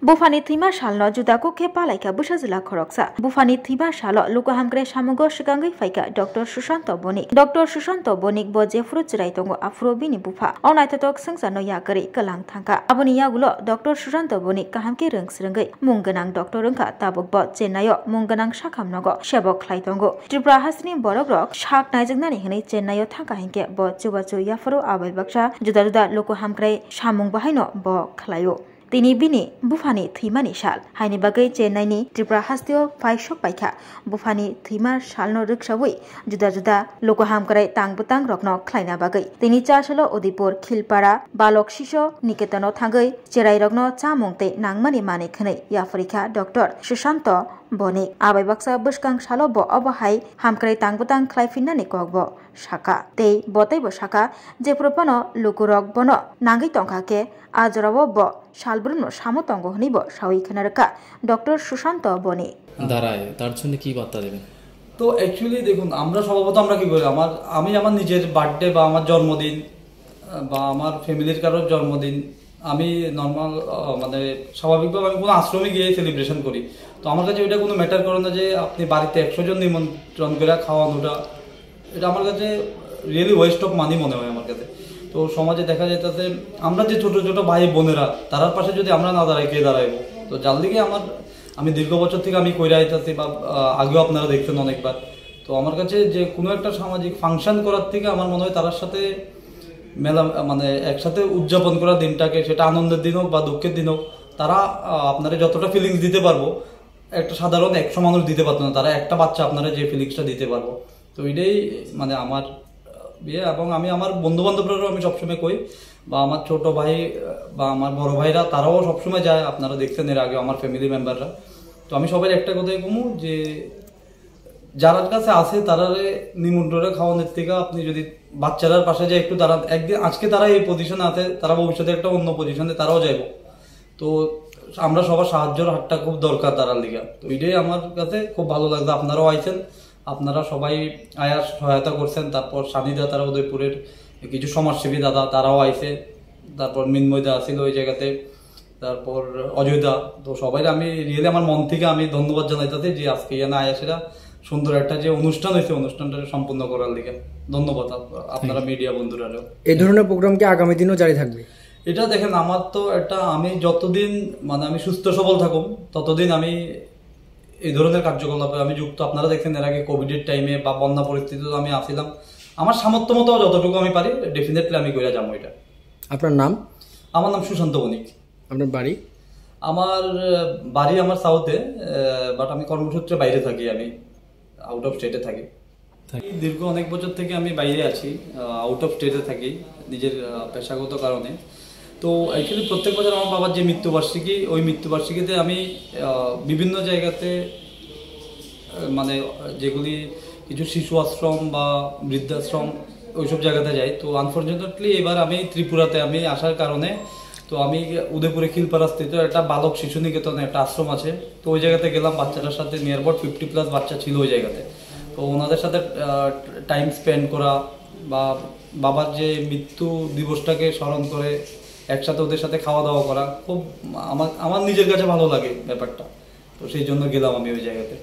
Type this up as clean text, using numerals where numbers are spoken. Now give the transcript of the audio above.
Bufani thima shalno judako ke palaika busazila khoroksa. Bufani thima shalo lukohamgre samugo shigangai faika Dr. Sushanto Bonik. Dr. Sushanto Bonik bo jefru chiraitongo afro bini bufa. Onaitatok sangsano yakari kalang thangka. Aboni yagulo Dr. Sushanto Bonik kahamke rungsrengai. Munganang Dr. Rungka tabok bo Chenayo munganang shakamnogo shebok klaitongo. Tripura hasni borogrok shak naijagnani hini Chenayo thangka hinke bo chubachu yafru abai baksha juda lukohamgre samung bahaino bo khlayo. Tini bini bufani thimani shal haini bagai Chennai Tripura hastio faishok paikha bufani thima shalno rikshawi juda lokohamkrai tangbutang rokno khlaina bagai tini chasalo Udipur Khilpara Balok Shisho Niketano thangai cherai rokno chamungte nangmani mane khnai yafrika Dr. Sushanto Bonik abai baksa buskang shalo bo obahai hamkrai tangbutang khlaifinani kokbo shaka tei botai bo shaka je propano lukurok bono nangai tongkhake ajorabo bo শালব্রুনো সামতঙ্গ হনিব সাউইখানারকা doctor Sushanta বনি দাঁড়ায় তার জন্য কি বার্তা দেবেন? তো অ্যাকচুয়ালি দেখুন আমরা স্বভাবত আমরা কি করি আমি আমার নিজের বার্থডে বা আমার জন্মদিন বা আমার ফ্যামিলির কারোর জন্মদিন আমি নর্মাল মানে স্বাভাবিকভাবে আমি কোনো আশ্রমে গিয়ে সেলিব্রেশন করি। তো আমার কাছে ওইটা কোনো ম্যাটার করে না যে আপনি বাড়িতে 100 জন নিমন্ত্রণ করে খাওয়ানোটা, এটা আমার কাছে রিয়েলি ওয়েস্ট অফ মানি মনে হয় আমার কাছে। তো সমাজে দেখা যাইতেছে আমরা যে ছোট ছোট ভাই বোনেরা তারার পাশে যদি আমরা না দাঁড়াই কে দাঁড়াইবো? তো যার দিকে আমি দীর্ঘ বছর থেকে আমি কইরা আইতাছি বা আগেও আপনারা দেখছেন অনেকবার। তো আমার কাছে যে কোনো একটা সামাজিক ফাংশন করার থেকে আমার মনে হয় তার সাথে মেলা মানে একসাথে উদযাপন করা দিনটাকে, সেটা আনন্দের দিন হোক বা দুঃখের দিন হোক, তারা আপনারা যতটা ফিলিংস দিতে পারবো একটা সাধারণ 100 মানুষ দিতে পারতো না, তারা একটা বাচ্চা আপনারা যে ফিলিংসটা দিতে পারবো। তো এটাই মানে আমার বিয়ে। এবং আমি আমার বন্ধু বান্ধবরাও আমি সবসময় কই বা আমার ছোট ভাই বা আমার বড় ভাইরা তারাও সবসময় যায়, আপনারা দেখছেন এর আগে আমার ফ্যামিলি মেম্বাররা। তো আমি সবাই একটা কথাই কমু যে যার কাছে আছে তারারে নিমন্ত্রণে খাওয়ানোর থেকে আপনি যদি বাচ্চারার পাশে যায় একটু দাঁড়ান, একদিন আজকে তারা এই পজিশনে আছে, তারা ভবিষ্যতে একটা অন্য পজিশনে তারাও যাইব। তো আমরা সবার সাহায্যের হাতটা খুব দরকার তারার লিগা। তো এটাই আমার কাছে খুব ভালো লাগবে। আপনারাও আইছেন, আপনারা সবাই আয়ার সহায়তা করছেন। তারপর সানিদা তারা উদয়পুরের কিছু সমাজসেবী দাদা তারাও আইছে, তারপর মিনময়দা আসিল ওই জায়গাতে, তারপর অজয়দা। তো সবাই আমি রিয়েলি আমার মন থেকে আমি ধন্যবাদ জানাইতেছি যে আজকে এখানে আয়াসেরা সুন্দর একটা যে অনুষ্ঠান হয়েছে অনুষ্ঠানটা সম্পূর্ণ করার লিগে ধন্যবাদ আপনারা মিডিয়া বন্ধুরাও। এই ধরনের প্রোগ্রাম কি আগামী দিনও জারি থাকবে? এটা দেখেন আমার তো এটা আমি যতদিন মানে আমি সুস্থ সবল থাকুম ততদিন আমি এই ধরনের কার্যকলাপে আমি যুক্ত। আপনারা দেখছেন এর আগে কোভিডের টাইমে বা বন্যা পরিস্থিতিতে আমি আসছিলাম। আমার সামর্থ্য মতো যতটুকু আমি পারি ডেফিনেটলি আমি করে যাবো এটা। আপনার নাম? আমার নাম সুশান্ত বণিক। আপনার বাড়ি? আমার বাড়ি আমার সাউথে, বাট আমি কর্মসূত্রে বাইরে থাকি, আমি আউট অফ স্টেটে থাকি। দীর্ঘ অনেক বছর থেকে আমি বাইরে আছি, আউট অফ স্টেটে থাকি নিজের পেশাগত কারণে। তো অ্যাকচুয়ালি প্রত্যেক বছর আমার বাবার যে মৃত্যুবার্ষিকী, ওই মৃত্যুবার্ষিকীতে আমি বিভিন্ন জায়গাতে মানে যেগুলি কিছু শিশু আশ্রম বা বৃদ্ধাশ্রম ওইসব জায়গাতে যাই। তো আনফর্চুনেটলি এবার আমি ত্রিপুরাতে আমি আসার কারণে তো আমি উদয়পুরে খিলপাড়া স্থিত একটা বালক শিশু নিকেতনে একটা আশ্রম আছে। তো ওই জায়গাতে গেলাম, বাচ্চাটার সাথে নিয়ার অ্যাবাউট 50+ বাচ্চা ছিল ওই জায়গাতে। তো ওনাদের সাথে টাইম স্পেন্ড করা বা বাবার যে মৃত্যু দিবসটাকে স্মরণ করে একসাথে ওদের সাথে খাওয়া দাওয়া করা খুব আমার নিজের কাছে ভালো লাগে ব্যাপারটা। তো সেই জন্য গেলাম আমি ওই জায়গাতে।